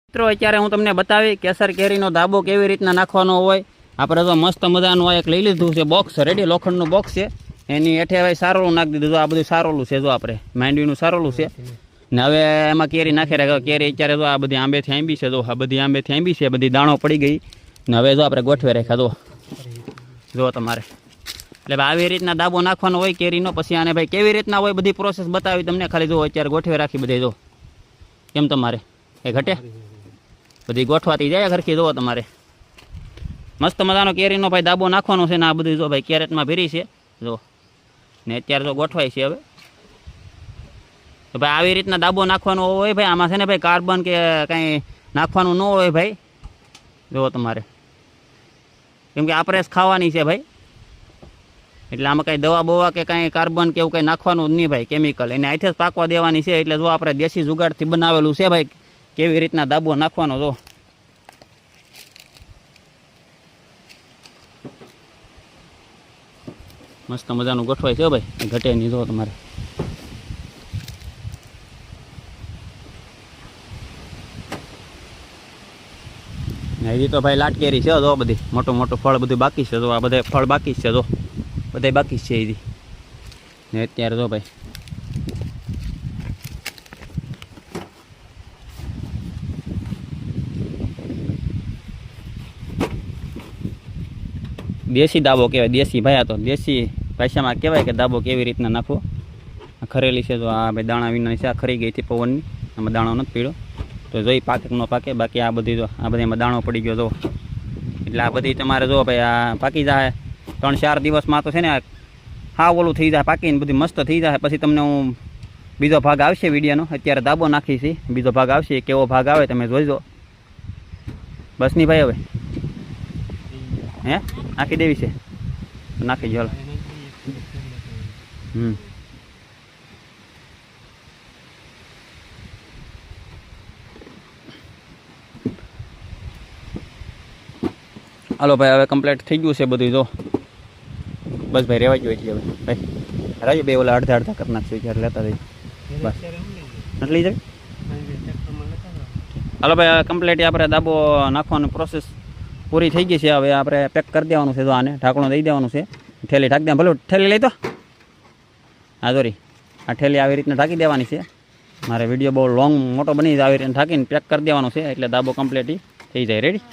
મિત્રો અત્યારે હું તમને બતાવી કેસર કેરીનો દાબો કેવી રીતના નાખવાનો હોય. આપણે તો મસ્ત મજાનું એક લઈ લીધું છે બોક્સ રેડી, લોખંડનું બોક્સ છે. એની હેઠે હવે સારોલું નાખી દીધું. આ બધું સારોલું છે, જો આપણે માંડવીનું સારોલું છે ને. હવે એમાં કેરી નાખી રાખે. કેરી અત્યારે જો આ બધી આંબેથી આંબી છે, જો આ બધી આંબેથી આંબી છે, બધી દાણો પડી ગઈ ને. હવે જો આપણે ગોઠવે રાખ્યા, જો તમારે એટલે આવી રીતના દાબો નાખવાનો હોય કેરીનો. પછી આને ભાઈ કેવી રીતના હોય બધી પ્રોસેસ બતાવી તમને. ખાલી જો અત્યારે ગોઠવે રાખી બધે, જો કેમ તમારે એ ઘટે બધી ગોઠવાતી જાય ઘરખી. જોવો તમારે મસ્ત મજાનો કેરીનો ભાઈ દાબો નાખવાનો છે ને. આ બધું જો ભાઈ કેરેટમાં ભરી છે, જો ને અત્યારે તો ગોઠવાય છે. હવે તો ભાઈ આવી રીતના દાબો નાખવાનો હોય ભાઈ. આમાં છે ને ભાઈ કાર્બન કે કાંઈ નાખવાનું ન હોય ભાઈ. જુઓ તમારે, કેમ કે આપણે ખાવાની છે ભાઈ, એટલે આમાં કાંઈ દવા બવા કે કાંઈ કાર્બન કે એવું કંઈ નાખવાનું જ નહીં ભાઈ, કેમિકલ. એને આથી જ પાકવા દેવાની છે. એટલે જો આપણે દેશી જુગાડથી બનાવેલું છે ભાઈ કેવી રીતના દાબો નાખવાનો. જો મસ્ત મજાનું ગોઠવાય છે ભાઈ, ઘટે નહીં. જો તમારે હજી તો ભાઈ લાટકેરી છે, જો બધી મોટું મોટું ફળ બધું બાકી છે. જો આ બધા ફળ બાકી છે, જો બધા બાકી છે હજી ને. અત્યારે જો ભાઈ દેશી દાબો કહેવાય, દેશી ભાઈ. આ તો દેશી ભાષામાં કહેવાય કે દાબો કેવી રીતના નાખવો. ખરેલી છે, તો આ ભાઈ દાણા વિનાની છે. આ ખરી ગઈ હતી પવનની, આમાં દાણો નથી પીળો. તો જોઈ પાકે ન પાકે. બાકી આ બધી જો આ બધી એમાં દાણો પડી ગયો, જો એટલે આ બધી તમારે જો ભાઈ આ પાકી જાય 3-4 દિવસમાં તો છે ને. હા ઓલું થઈ જાય પાકીને બધી મસ્ત થઈ જાય. પછી તમને હું બીજો ભાગ આવશે વિડીયોનો. અત્યારે દાબો નાખી છે, બીજો ભાગ આવશે. કેવો ભાગ આવે તમે જોઈજો. બસ નહીં ભાઈ, હવે હે નાખી દેવી છે, નાખી ચાલો. હાલો ભાઈ, હવે કમ્પ્લીટ થઈ ગયું છે બધું. જો બસ ભાઈ રહેવા જોઈએ છે હવે ભાઈ. રાજુ બે ઓલા અડધા અડધા કરી નાખશું ત્યારે લેતા જઈએ. બસ નથી લઈ જાય. હાલો ભાઈ, કમ્પ્લીટ આપણે દાબો નાખવાની પ્રોસેસ પૂરી થઈ ગઈ છે. હવે આપણે પેક કરી દેવાનું છે. જો આને ઢાંકણું દઈ દેવાનું છે. થેલી ઢાંકી દેવાનું. ભલે થેલી લઈ તો હા દોરી. આ થેલી આવી રીતના ઢાંકી દેવાની છે. મારે વિડીયો બહુ લોંગ મોટો બની જાય. આવી રીતના ઢાંકીને પેક કરી દેવાનું છે એટલે દાબો કમ્પ્લીટ થઈ જાય. રેડી.